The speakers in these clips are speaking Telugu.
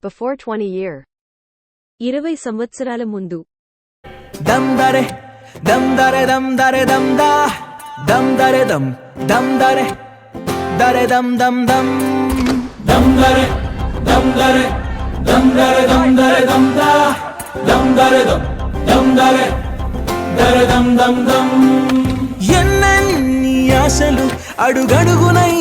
Before 20 year. 20 సంవత్సరాల ముందు. దమ్ దరే దమ్ దరే దమ్ దరే దమ్ దా దమ్ దరే దమ్ దమ్ దరే దరే దమ్ దమ్ దమ్ దమ్ దరే దమ్ దరే దమ్ దరే దమ్ దరే దమ్ దా దమ్ దరే దమ్ దరే దరే దమ్ దమ్ దమ్ ఎన్నెన్ని ఆశలు అడుగడుగునై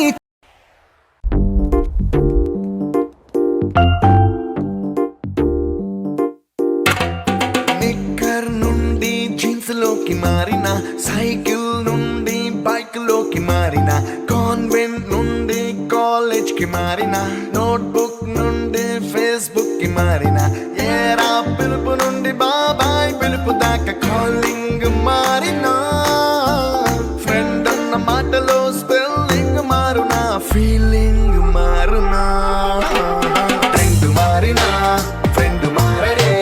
నిక్కర్ నుండి జీన్స్ లోకి మారిన, సైకిల్ నుండి బైక్ లోకి మారిన, కాన్వెంట్ నుండి కాలేజ్ కి మారిన, నోట్బుక్ నుండి ఫేస్బుక్ కి మారిన, ఏరా పిలుపు నుండి బాబాయ్ పిలుపు దాకా కాలింగ్ మారిన, ఫ్రెండ్ అన్న మాటలో స్పెల్లింగ్ మారునా, ఫీలింగ్ మారునా, ట్రెండ్ మారినా ఫ్రెండ్ మారడే,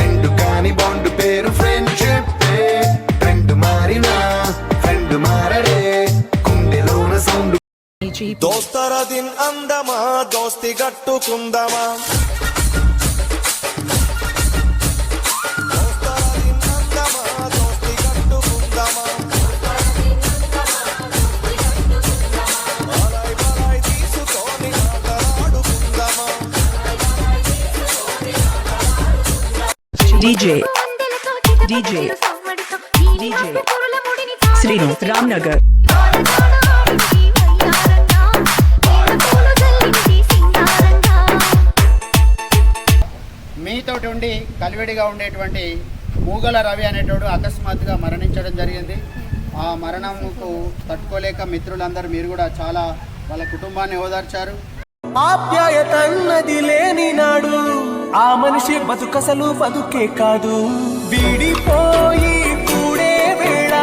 ఎండు కాని బాండ్ పేరు ఫ్రెండ్షిప్, ట్రెండ్ మారినా ఫ్రెండ్ మారడే, కుండెలోన సౌండ్. దోస్తర దిన్ అందమా దోస్తి గట్టుకుందమా, DJ Srinu Ramnagar. మీతోటి ఉండి కలివిడిగా ఉండేటువంటి మూగల రవి అనేటోడు అకస్మాత్తుగా మరణించడం జరిగింది. ఆ మరణంకు తట్టుకోలేక మిత్రులందరూ మీరు కూడా చాలా వాళ్ళ కుటుంబాన్ని ఓదార్చారు. ఆప్యాయతన్నది లేని నాడు ఆ మనిషి బతుకసలు బతుకే కాదు, విడిపోయి కూడే వేళ